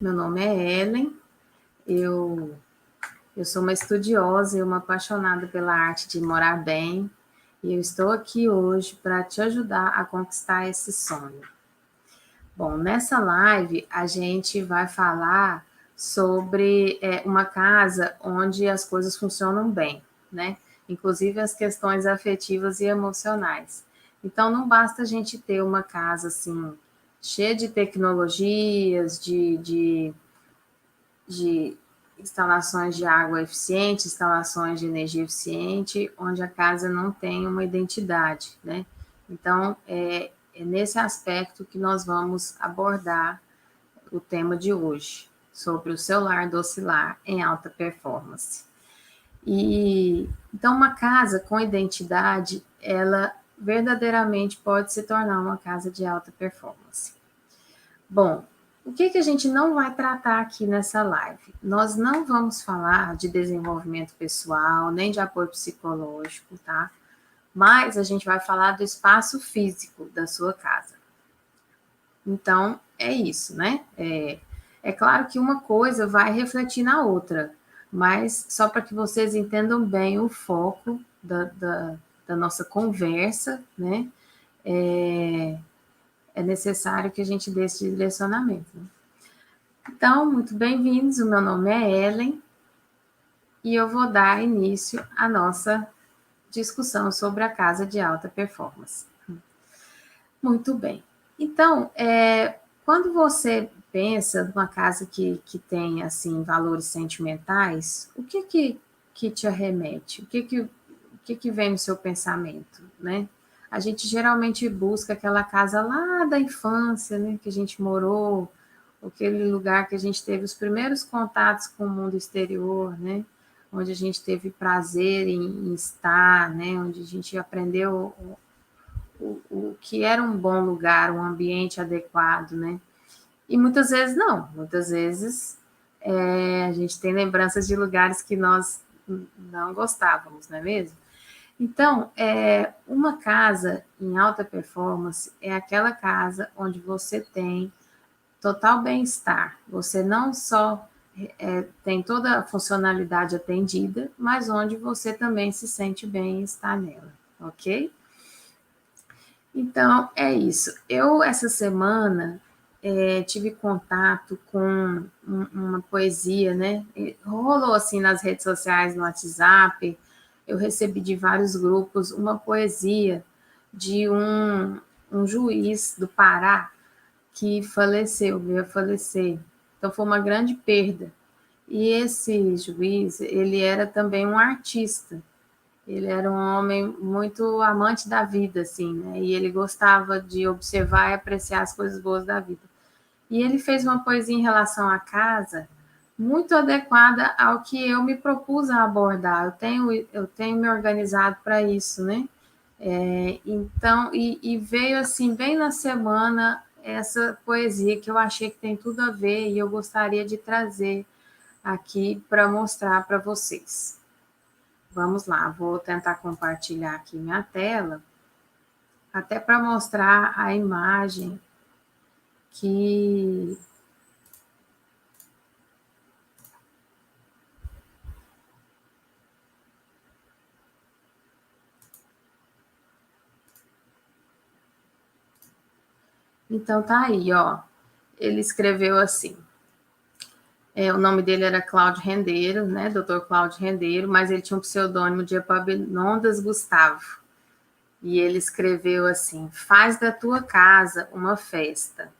Meu nome é Ellen, eu sou uma estudiosa e uma apaixonada pela arte de morar bem, e eu estou aqui hoje para te ajudar a conquistar esse sonho. Bom, nessa live a gente vai falar sobre uma casa onde as coisas funcionam bem, né? Inclusive as questões afetivas e emocionais. Então não basta a gente ter uma casa assim cheia de tecnologias, de instalações de água eficiente, instalações de energia eficiente, onde a casa não tem uma identidade, né? Então, é nesse aspecto que nós vamos abordar o tema de hoje, sobre o celular docilar em alta performance. E então, uma casa com identidade, ela verdadeiramente pode se tornar uma casa de alta performance. Bom, o que a gente não vai tratar aqui nessa live? Nós não vamos falar de desenvolvimento pessoal, nem de apoio psicológico, tá? Mas a gente vai falar do espaço físico da sua casa. Então, é isso, né? É claro que uma coisa vai refletir na outra, mas só para que vocês entendam bem o foco da nossa conversa, né? É necessário que a gente dê esse direcionamento. Né? Então, muito bem-vindos. O meu nome é Ellen e eu vou dar início à nossa discussão sobre a casa de alta performance. Muito bem. Então, quando você pensa numa casa que tem assim valores sentimentais, o que te arremete? O que vem no seu pensamento, né? A gente geralmente busca aquela casa lá da infância, né, que a gente morou, aquele lugar que a gente teve os primeiros contatos com o mundo exterior, né? Onde a gente teve prazer em estar, né? Onde a gente aprendeu o que era um bom lugar, um ambiente adequado, né? E muitas vezes não, muitas vezes a gente tem lembranças de lugares que nós não gostávamos, não é mesmo? Então, uma casa em alta performance é aquela casa onde você tem total bem-estar. Você não só tem toda a funcionalidade atendida, mas onde você também se sente bem estar nela, ok? Então, é isso. Eu, essa semana, tive contato com uma poesia, né? Rolou assim nas redes sociais, no WhatsApp, eu recebi de vários grupos uma poesia de um juiz do Pará que faleceu, veio a falecer. Então foi uma grande perda. E esse juiz, ele era também um artista. Ele era um homem muito amante da vida, assim, né? E ele gostava de observar e apreciar as coisas boas da vida. E ele fez uma poesia em relação à casa muito adequada ao que eu me propus a abordar. Eu tenho me organizado para isso, né? Então, veio assim, bem na semana, essa poesia que eu achei que tem tudo a ver e eu gostaria de trazer aqui para mostrar para vocês. Vamos lá, vou tentar compartilhar aqui minha tela, até para mostrar a imagem que. Então tá aí, ó. Ele escreveu assim. O nome dele era Cláudio Rendeiro, né? Dr. Cláudio Rendeiro, mas ele tinha um pseudônimo de Epaminondas Gustavo. E ele escreveu assim: faz da tua casa uma festa.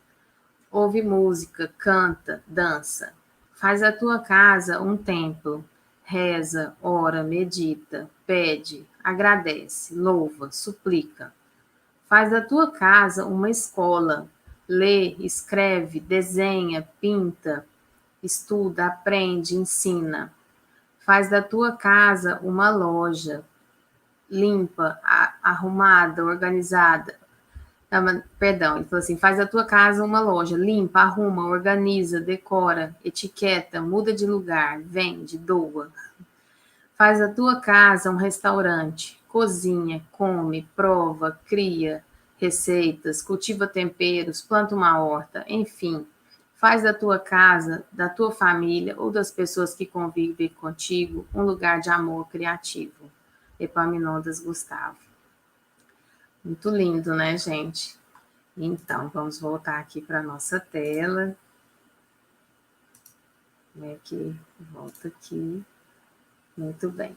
Ouve música, canta, dança. Faz da tua casa um templo. Reza, ora, medita, pede, agradece, louva, suplica. Faz da tua casa uma escola. Lê, escreve, desenha, pinta, estuda, aprende, ensina. Faz da tua casa uma loja. Limpa, arrumada, organizada. Perdão, ele falou assim: faz da tua casa uma loja, limpa, arruma, organiza, decora, etiqueta, muda de lugar, vende, doa. Faz da tua casa um restaurante, cozinha, come, prova, cria receitas, cultiva temperos, planta uma horta, enfim. faz da tua casa, da tua família ou das pessoas que convivem contigo um lugar de amor criativo. Epaminondas Gustavo. Muito lindo, né, gente? Então, vamos voltar aqui para a nossa tela. Que volta aqui. Muito bem.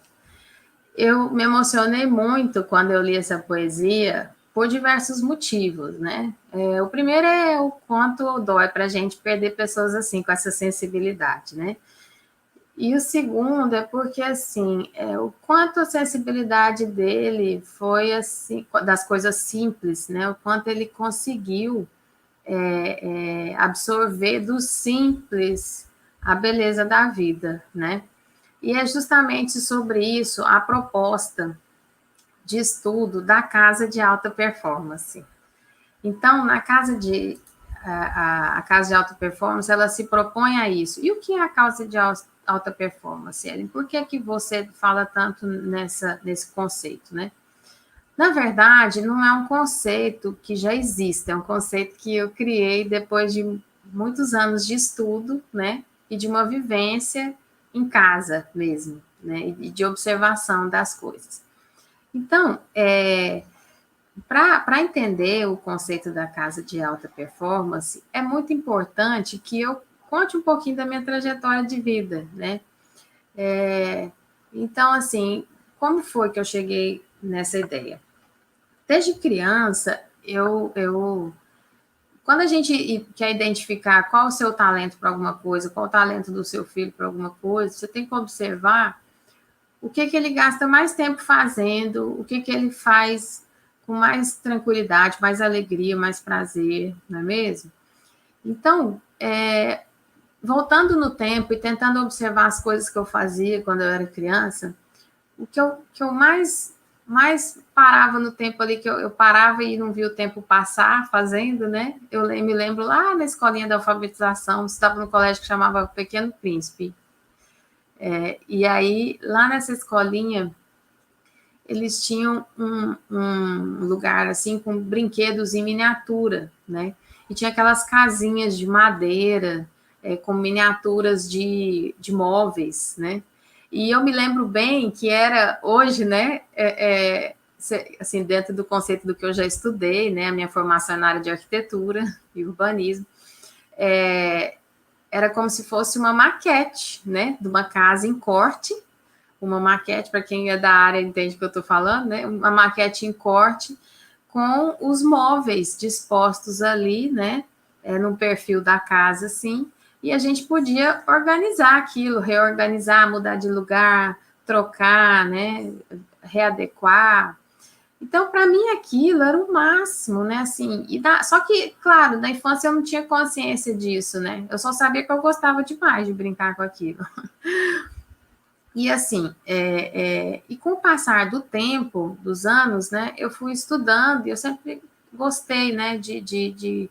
Eu me emocionei muito quando eu li essa poesia por diversos motivos, né? O primeiro é o quanto dói para a gente perder pessoas assim, com essa sensibilidade, né? E o segundo é porque, assim, o quanto a sensibilidade dele foi, assim, das coisas simples, né? O quanto ele conseguiu absorver do simples a beleza da vida, né? E é justamente sobre isso a proposta de estudo da casa de alta performance. Então, na casa de a casa de alta performance, ela se propõe a isso. E o que é a casa de alta performance, Ellen? Por que você fala tanto nesse conceito, né? Na verdade, não é um conceito que já existe, é um conceito que eu criei depois de muitos anos de estudo, né? E de uma vivência em casa mesmo, né? E de observação das coisas. Então, para entender o conceito da casa de alta performance, é muito importante que eu conte um pouquinho da minha trajetória de vida, né? Então, assim, como foi que eu cheguei nessa ideia? Desde criança, quando a gente quer identificar qual o seu talento para alguma coisa, qual o talento do seu filho para alguma coisa, você tem que observar o que ele gasta mais tempo fazendo, o que ele faz com mais tranquilidade, mais alegria, mais prazer, não é mesmo? Então, voltando no tempo e tentando observar as coisas que eu fazia quando eu era criança, o que eu mais parava no tempo ali, que eu parava e não via o tempo passar fazendo, né? Eu me lembro lá na escolinha da alfabetização, estava no colégio que chamava Pequeno Príncipe. E aí, lá nessa escolinha, eles tinham um lugar assim com brinquedos em miniatura, né? E tinha aquelas casinhas de madeira com miniaturas de móveis, né? E eu me lembro bem que era hoje, né? Assim, dentro do conceito do que eu já estudei, né? A minha formação é na área de arquitetura e urbanismo, era como se fosse uma maquete, né? De uma casa em corte. Uma maquete, para quem é da área entende o que eu estou falando, né? Uma maquete em corte com os móveis dispostos ali, né? No perfil da casa, assim, e a gente podia organizar aquilo, reorganizar, mudar de lugar, trocar, né? Readequar. Então, para mim, aquilo era o máximo, né? Assim, só que, claro, na infância eu não tinha consciência disso, né? Eu só sabia que eu gostava demais de brincar com aquilo. E assim, e com o passar do tempo, dos anos, né, eu fui estudando e eu sempre gostei, né, de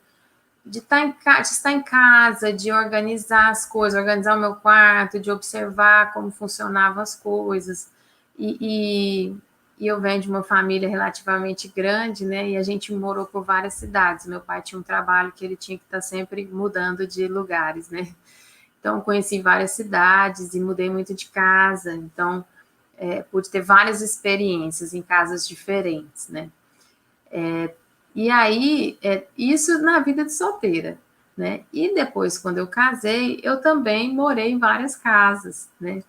estar em casa, de organizar as coisas, organizar o meu quarto, de observar como funcionavam as coisas. E eu venho de uma família relativamente grande, né, e a gente morou por várias cidades. Meu pai tinha um trabalho que ele tinha que estar sempre mudando de lugares, né. Então, conheci várias cidades e mudei muito de casa. Então, pude ter várias experiências em casas diferentes, né? E aí, isso na vida de solteira, né? E depois, quando eu casei, eu também morei em várias casas, né?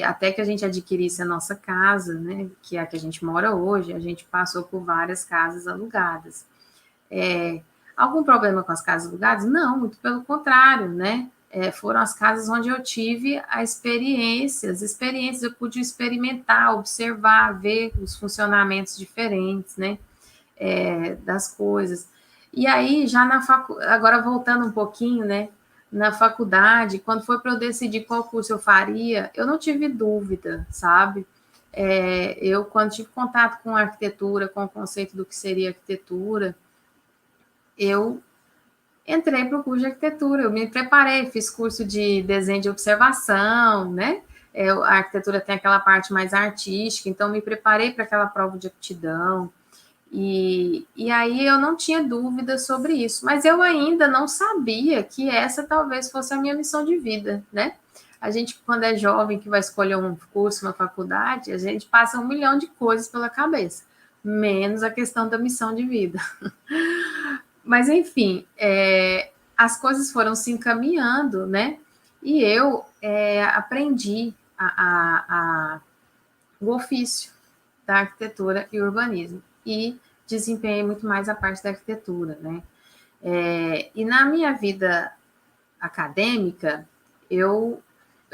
Até que a gente adquirisse a nossa casa, né? Que é a que a gente mora hoje, a gente passou por várias casas alugadas. Algum problema com as casas alugadas? Não, muito pelo contrário, né? Foram as casas onde eu tive as experiências eu pude experimentar, observar, ver os funcionamentos diferentes, né? Das coisas. E aí, já agora voltando um pouquinho, né? Na faculdade, quando foi para eu decidir qual curso eu faria, eu não tive dúvida, sabe? Eu, quando tive contato com arquitetura, com o conceito do que seria arquitetura, eu entrei para o curso de arquitetura, eu me preparei, fiz curso de desenho de observação, né? A arquitetura tem aquela parte mais artística, então me preparei para aquela prova de aptidão. E aí eu não tinha dúvida sobre isso, mas eu ainda não sabia que essa talvez fosse a minha missão de vida, né? A gente, quando é jovem, que vai escolher um curso, uma faculdade, a gente passa 1 milhão de coisas pela cabeça, menos a questão da missão de vida. Mas, enfim, as coisas foram se encaminhando, né? E eu aprendi o ofício da arquitetura e urbanismo. E desempenhei muito mais a parte da arquitetura, né? E na minha vida acadêmica, eu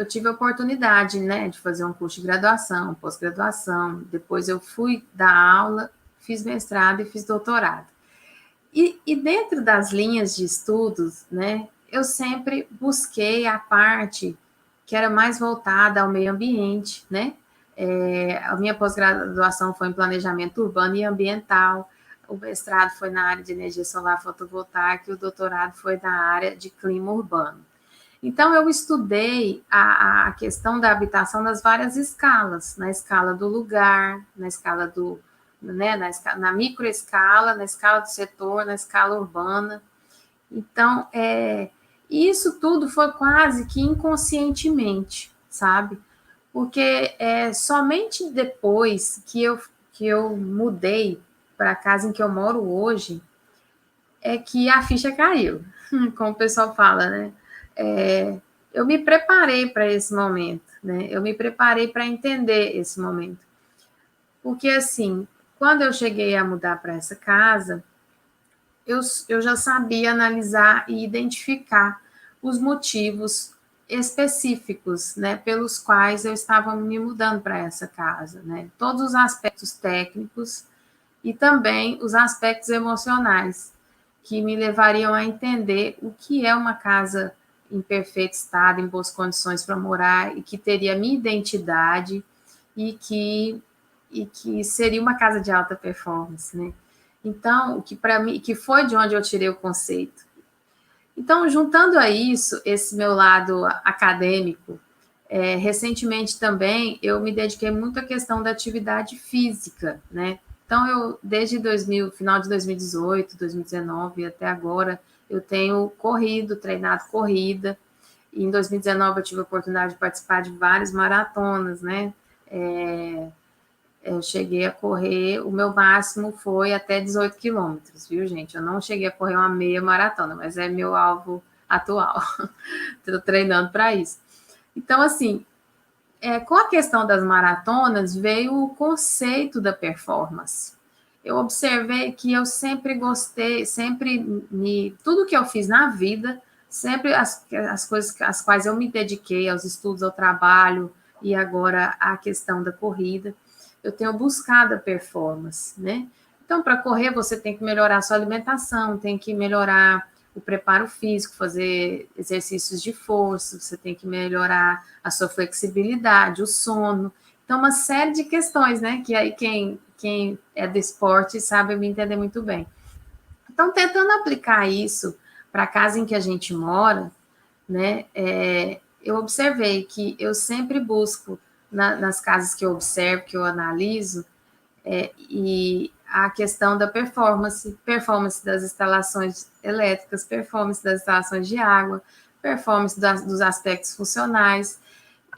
tive a oportunidade, né, de fazer um curso de graduação, pós-graduação, depois eu fui dar aula, fiz mestrado e fiz doutorado. E dentro das linhas de estudos, né, eu sempre busquei a parte que era mais voltada ao meio ambiente, né? A minha pós-graduação foi em planejamento urbano e ambiental, o mestrado foi na área de energia solar fotovoltaica e o doutorado foi na área de clima urbano. Então, eu estudei a questão da habitação nas várias escalas, na escala do lugar, na escala do, né, na microescala, na escala do setor, na escala urbana. Então, isso tudo foi quase que inconscientemente, sabe? Porque somente depois que eu mudei para a casa em que eu moro hoje, é que a ficha caiu, como o pessoal fala, né? Eu me preparei para esse momento, né? Eu me preparei para entender esse momento. Porque, assim, quando eu cheguei a mudar para essa casa, eu já sabia analisar e identificar os motivos específicos, né, pelos quais eu estava me mudando para essa casa, né? Todos os aspectos técnicos e também os aspectos emocionais que me levariam a entender o que é uma casa em perfeito estado, em boas condições para morar e que teria minha identidade e que seria uma casa de alta performance, né? Então, o que para mim, que foi de onde eu tirei o conceito. Então, juntando a isso, esse meu lado acadêmico, recentemente também eu me dediquei muito à questão da atividade física, né? Então, desde final de 2018, 2019 até agora, eu tenho corrido, treinado corrida. E em 2019 eu tive a oportunidade de participar de várias maratonas, né? Eu cheguei a correr, o meu máximo foi até 18 quilômetros, viu, gente? Eu não cheguei a correr uma meia maratona, mas é meu alvo atual. Estou treinando para isso. Então, assim, com a questão das maratonas, veio o conceito da performance. Eu observei que eu sempre gostei, tudo que eu fiz na vida, sempre as coisas às quais eu me dediquei, aos estudos, ao trabalho e agora à questão da corrida, eu tenho buscado a performance, né? Então, para correr, você tem que melhorar a sua alimentação, tem que melhorar o preparo físico, fazer exercícios de força, você tem que melhorar a sua flexibilidade, o sono. Então, uma série de questões, né? Que aí quem é do esporte sabe me entender muito bem. Então, tentando aplicar isso para a casa em que a gente mora, né? Eu observei que eu sempre busco, nas casas que eu observo, que eu analiso, e a questão da performance das instalações elétricas, performance das instalações de água, performance dos aspectos funcionais.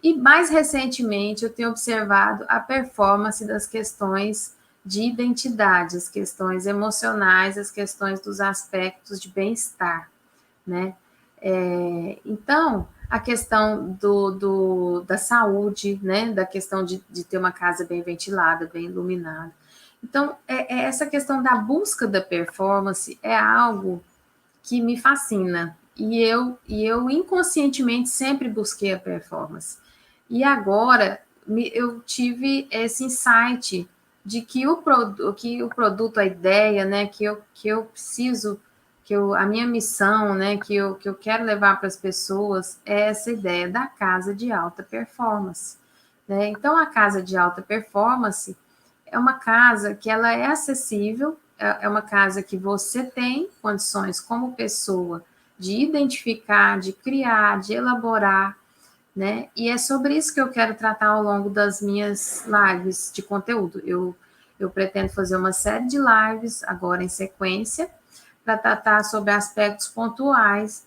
E mais recentemente eu tenho observado a performance das questões de identidade, as questões emocionais, as questões dos aspectos de bem-estar, né? Então, a questão da saúde, né? Da questão de ter uma casa bem ventilada, bem iluminada. Então, essa questão da busca da performance é algo que me fascina. E eu inconscientemente sempre busquei a performance. E agora eu tive esse insight de que o produto, a ideia, né, que eu preciso, a minha missão, né, que eu quero levar para as pessoas é essa ideia da casa de alta performance, né? Então, a casa de alta performance é uma casa que ela é acessível, é uma casa que você tem condições como pessoa de identificar, de criar, de elaborar, né? E é sobre isso que eu quero tratar ao longo das minhas lives de conteúdo. Eu pretendo fazer uma série de lives agora em sequência para tratar sobre aspectos pontuais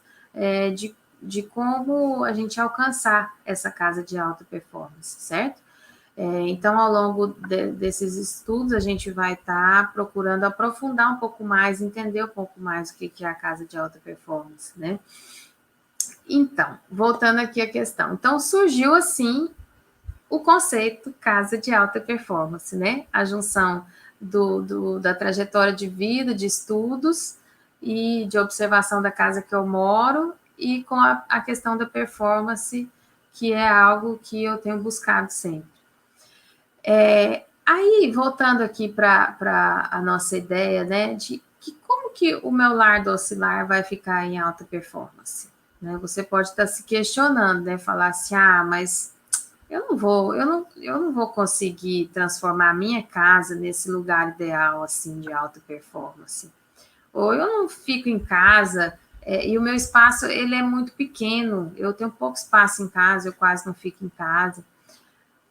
de como a gente alcançar essa casa de alta performance, certo? Então, ao longo desses estudos, a gente vai estar procurando aprofundar um pouco mais, entender um pouco mais o que é a casa de alta performance, né? Então, voltando aqui à questão. Então, surgiu, assim, o conceito casa de alta performance, né? A junção da trajetória de vida, de estudos e de observação da casa que eu moro e com a questão da performance, que é algo que eu tenho buscado sempre. Aí, voltando aqui para a nossa ideia, né, de que como que o meu lar oscilar vai ficar em alta performance, né? Você pode estar se questionando, né, falar assim, mas eu não vou conseguir transformar a minha casa nesse lugar ideal, assim, de alta performance. Ou eu não fico em casa, e o meu espaço, ele é muito pequeno, eu tenho pouco espaço em casa, eu quase não fico em casa.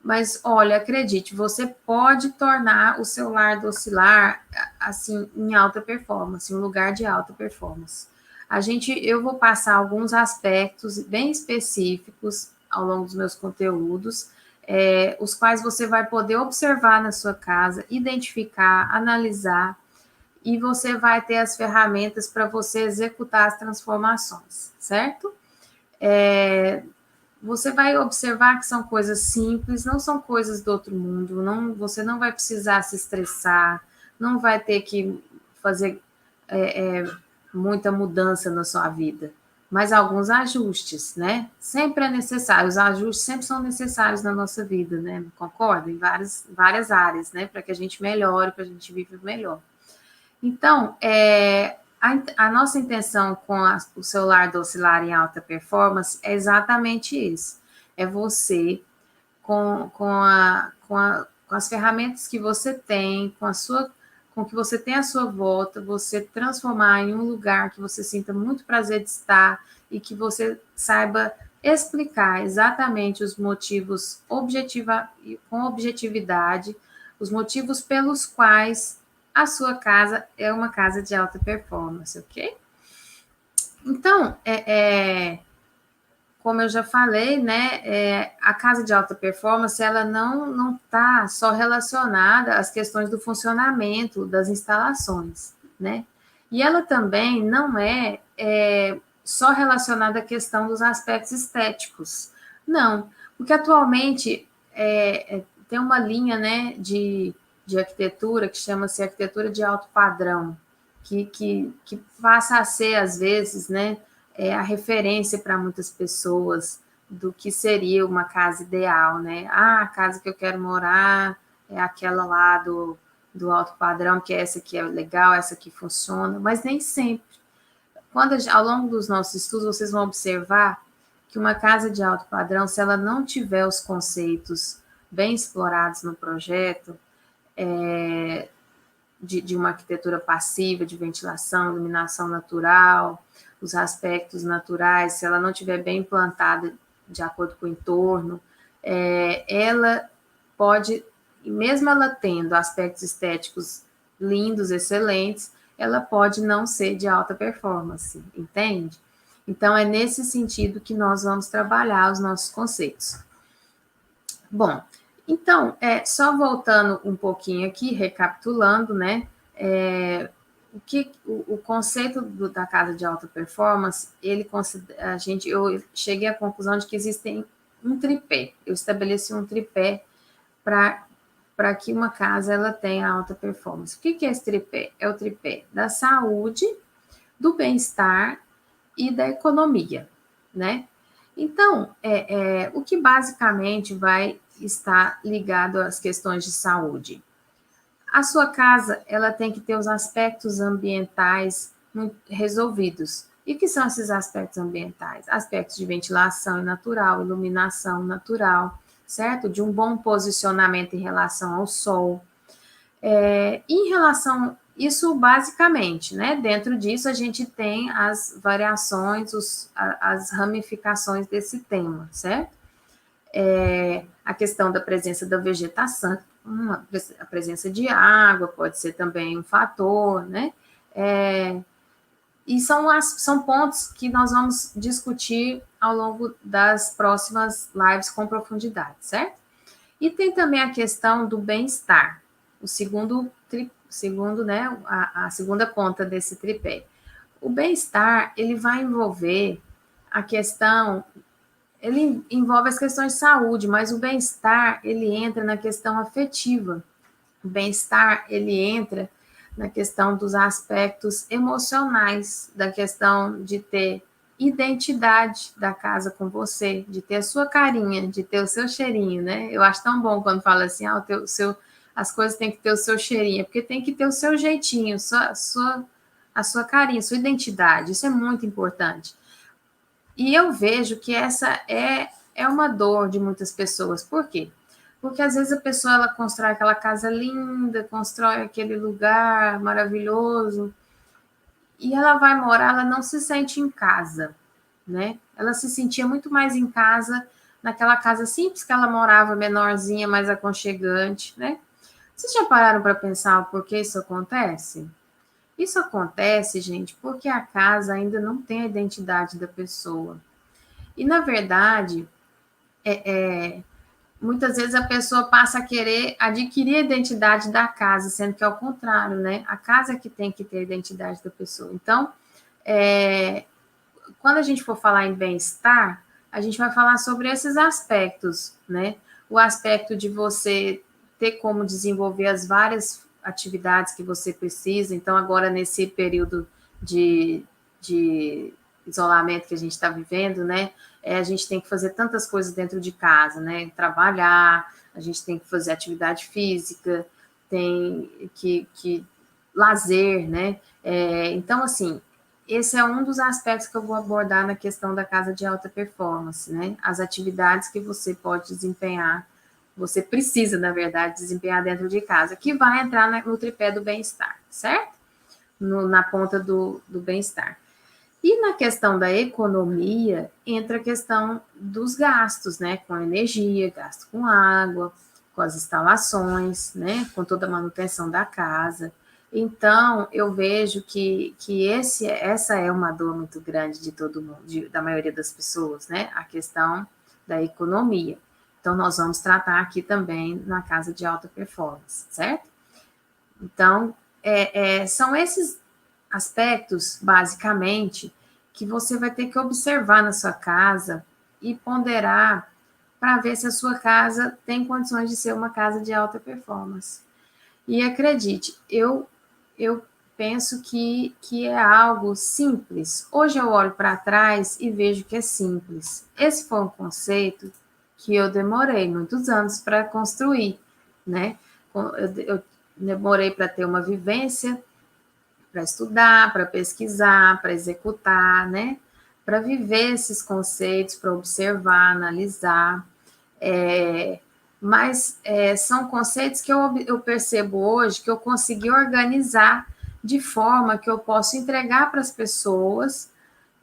Mas, olha, acredite, você pode tornar o seu lar oscilar, assim, em alta performance, um lugar de alta performance. Eu vou passar alguns aspectos bem específicos ao longo dos meus conteúdos, os quais você vai poder observar na sua casa, identificar, analisar, e você vai ter as ferramentas para você executar as transformações, certo? Você vai observar que são coisas simples, não são coisas do outro mundo, você não vai precisar se estressar, não vai ter que fazer muita mudança na sua vida, mas alguns ajustes, né? Sempre é necessário, os ajustes sempre são necessários na nossa vida, né? Concorda? Em várias áreas, né? Para que a gente melhore, para a gente viva melhor. Então, a nossa intenção com o celular do oscilar em alta performance é exatamente isso. É você, com as ferramentas que você tem, com o que você tem à sua volta, você transformar em um lugar que você sinta muito prazer de estar e que você saiba explicar exatamente os motivos com objetividade, os motivos pelos quais a sua casa é uma casa de alta performance, ok? Então, como eu já falei, né, a casa de alta performance, ela não está só relacionada às questões do funcionamento das instalações, né? E ela também não só relacionada à questão dos aspectos estéticos. Não, porque atualmente tem uma linha, né, de arquitetura que chama-se arquitetura de alto padrão, que passa a ser, às vezes, né, a referência para muitas pessoas do que seria uma casa ideal, né? A casa que eu quero morar é aquela lá do alto padrão, que é essa que é legal, essa que funciona, mas nem sempre. Ao longo dos nossos estudos, vocês vão observar que uma casa de alto padrão, se ela não tiver os conceitos bem explorados no projeto, de uma arquitetura passiva, de ventilação, iluminação natural, os aspectos naturais, se ela não estiver bem implantada de acordo com o entorno, ela pode, mesmo ela tendo aspectos estéticos lindos, excelentes, ela pode não ser de alta performance, entende? Então, é nesse sentido que nós vamos trabalhar os nossos conceitos. Bom, então, só voltando um pouquinho aqui, recapitulando, né? O conceito da casa de alta performance, eu cheguei à conclusão de que existem um tripé. Eu estabeleci um tripé para que uma casa ela tenha alta performance. O que é esse tripé? É o tripé da saúde, do bem-estar e da economia, né? Então, o que basicamente vai estar ligado às questões de saúde? A sua casa, ela tem que ter os aspectos ambientais resolvidos. E o que são esses aspectos ambientais? Aspectos de ventilação natural, iluminação natural, certo? De um bom posicionamento em relação ao sol. Em relação isso basicamente, né? Dentro disso a gente tem as variações, as ramificações desse tema, certo? A questão da presença da vegetação, a presença de água pode ser também um fator, né? E são pontos que nós vamos discutir ao longo das próximas lives com profundidade, certo? E tem também a questão do bem-estar, o segundo, né, a segunda ponta desse tripé. O bem-estar, ele vai envolver a questão, ele envolve as questões de saúde, mas o bem-estar, ele entra na questão afetiva. O bem-estar, ele entra na questão dos aspectos emocionais, da questão de ter identidade da casa com você, de ter a sua carinha, de ter o seu cheirinho, né? Eu acho tão bom quando fala assim, as coisas têm que ter o seu cheirinho, porque tem que ter o seu jeitinho, a sua carinha, a sua identidade, isso é muito importante. E eu vejo que essa é uma dor de muitas pessoas. Por quê? Porque às vezes a pessoa ela constrói aquela casa linda, constrói aquele lugar maravilhoso, e ela vai morar, ela não se sente em casa, né? Ela se sentia muito mais em casa naquela casa simples que ela morava, menorzinha, mais aconchegante, né? Vocês já pararam para pensar por que isso acontece? Isso acontece, gente, porque a casa ainda não tem a identidade da pessoa. E, na verdade, muitas vezes a pessoa passa a querer adquirir a identidade da casa, sendo que é o contrário, né? A casa é que tem que ter a identidade da pessoa. Então, quando a gente for falar em bem-estar, a gente vai falar sobre esses aspectos, né? O aspecto de você ter como desenvolver as várias atividades que você precisa. Então, agora, nesse período de isolamento que a gente está vivendo, né? A gente tem que fazer tantas coisas dentro de casa, né? Trabalhar, a gente tem que fazer atividade física, tem que lazer, né? Então, assim, esse é um dos aspectos que eu vou abordar na questão da casa de alta performance, né? As atividades que você pode desempenhar, você precisa, na verdade, desempenhar dentro de casa, que vai entrar no tripé do bem-estar, certo? Na ponta do bem-estar. E na questão da economia, entra a questão dos gastos, né? Com energia, gasto com água, com as instalações, né? Com toda a manutenção da casa. Então, eu vejo que essa é uma dor muito grande de todo mundo, da maioria das pessoas, né? A questão da economia. Então, nós vamos tratar aqui também na casa de alta performance, certo? Então, são esses aspectos, basicamente, que você vai ter que observar na sua casa e ponderar para ver se a sua casa tem condições de ser uma casa de alta performance. E acredite, eu penso que é algo simples. Hoje eu olho para trás e vejo que é simples. Esse foi um conceito que eu demorei muitos anos para construir, né? Eu demorei para ter uma vivência, para estudar, para pesquisar, para executar, né? Para viver esses conceitos, para observar, analisar. Mas são conceitos que eu percebo hoje que eu consegui organizar de forma que eu possa entregar para as pessoas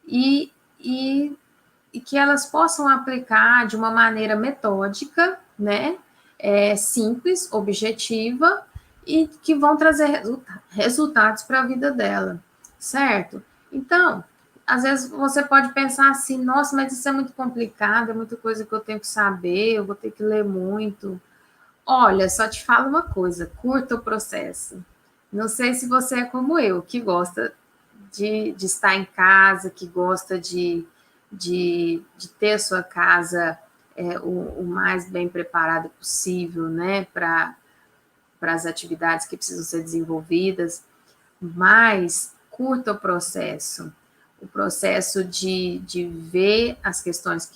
e, e, e que elas possam aplicar de uma maneira metódica, né? Simples, objetiva e que vão trazer resultados para a vida dela, certo? Então, às vezes você pode pensar assim, nossa, mas isso é muito complicado, é muita coisa que eu tenho que saber, eu vou ter que ler muito. Olha, só te falo uma coisa, curta o processo. Não sei se você é como eu, que gosta de estar em casa, que gosta de ter a sua casa o mais bem preparada possível, né, para as atividades que precisam ser desenvolvidas, mas curta o processo de ver as questões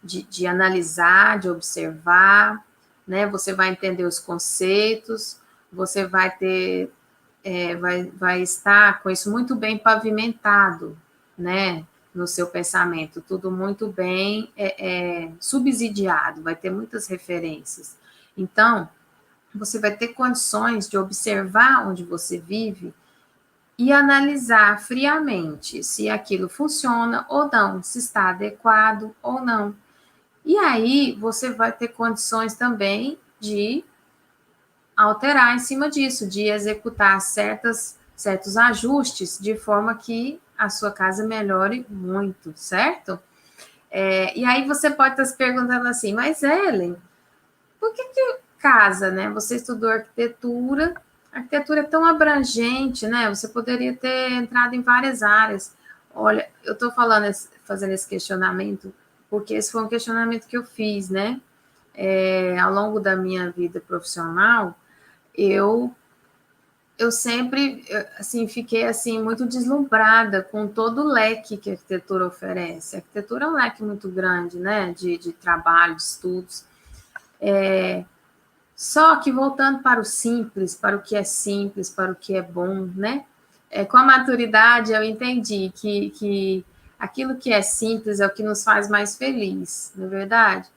de analisar, de observar, né? Você vai entender os conceitos, você vai ter, vai estar com isso muito bem pavimentado, né? No seu pensamento, tudo muito bem subsidiado, vai ter muitas referências. Então, você vai ter condições de observar onde você vive e analisar friamente se aquilo funciona ou não, se está adequado ou não. E aí você vai ter condições também de alterar em cima disso, de executar certos ajustes de forma que a sua casa melhore muito, certo? E aí você pode estar se perguntando assim, mas Ellen, por que casa, né? Você estudou arquitetura, a arquitetura é tão abrangente, né? Você poderia ter entrado em várias áreas. Olha, eu estou fazendo esse questionamento, porque esse foi um questionamento que eu fiz, né? Ao longo da minha vida profissional, eu sempre assim fiquei assim muito deslumbrada com todo o leque que a arquitetura oferece. A arquitetura é um leque muito grande, né, de trabalho, de estudos. Só que voltando para o simples, para o que é simples, para o que é bom, né? Com a maturidade eu entendi que aquilo que é simples é o que nos faz mais feliz, não é verdade?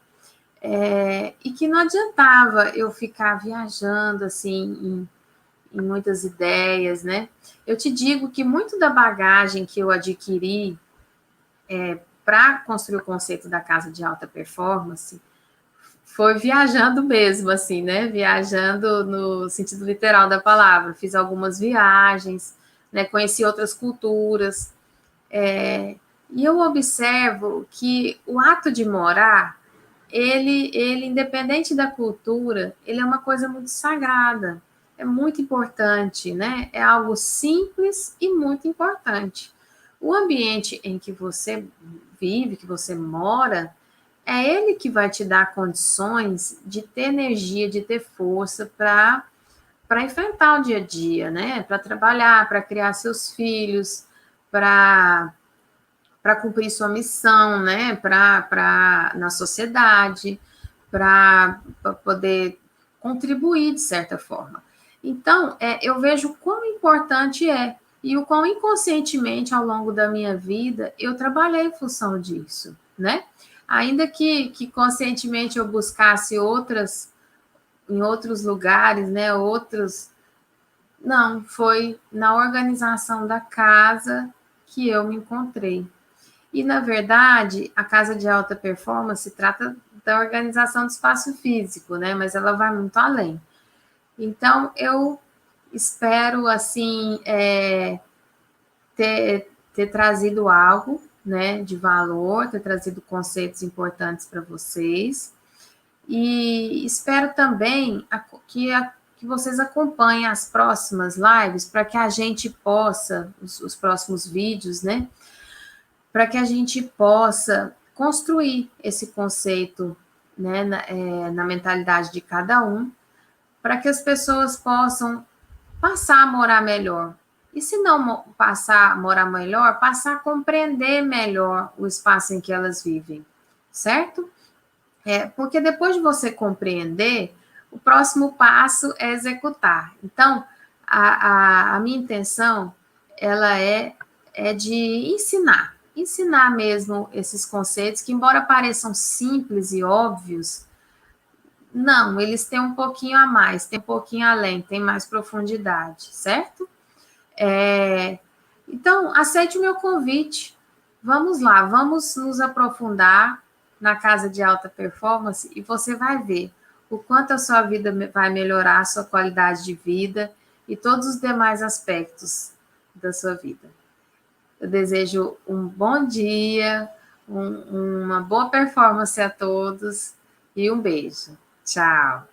E que não adiantava eu ficar viajando assim em muitas ideias, né? Eu te digo que muito da bagagem que eu adquiri para construir o conceito da casa de alta performance foi viajando mesmo, assim, né? Viajando no sentido literal da palavra. Fiz algumas viagens, né? Conheci outras culturas. E eu observo que o ato de morar, ele, independente da cultura, ele é uma coisa muito sagrada. É muito importante, né? É algo simples e muito importante. O ambiente em que você vive, que você mora, é ele que vai te dar condições de ter energia, de ter força para enfrentar o dia a dia, né? Para trabalhar, para criar seus filhos, para cumprir sua missão, né? Na sociedade, para poder contribuir de certa forma. Então, eu vejo o quão importante é e o quão inconscientemente ao longo da minha vida eu trabalhei em função disso, né? Ainda que conscientemente eu buscasse em outros lugares, né? Não, foi na organização da casa que eu me encontrei. E, na verdade, a casa de alta performance trata da organização do espaço físico, né? Mas ela vai muito além. Então, eu espero, assim, ter trazido algo, né, de valor, ter trazido conceitos importantes para vocês. E espero também que vocês acompanhem as próximas lives para que a gente possa, os próximos vídeos, né? Para que a gente possa construir esse conceito, né, na mentalidade de cada um, para que as pessoas possam passar a morar melhor. E se não passar a morar melhor, passar a compreender melhor o espaço em que elas vivem, certo? Porque depois de você compreender, o próximo passo é executar. Então, a minha intenção, ela é de ensinar mesmo esses conceitos que, embora pareçam simples e óbvios, não, eles têm um pouquinho a mais, têm um pouquinho além, têm mais profundidade, certo? Então, aceite o meu convite. Vamos lá, vamos nos aprofundar na casa de alta performance e você vai ver o quanto a sua vida vai melhorar, a sua qualidade de vida e todos os demais aspectos da sua vida. Eu desejo um bom dia, uma boa performance a todos e um beijo. Tchau.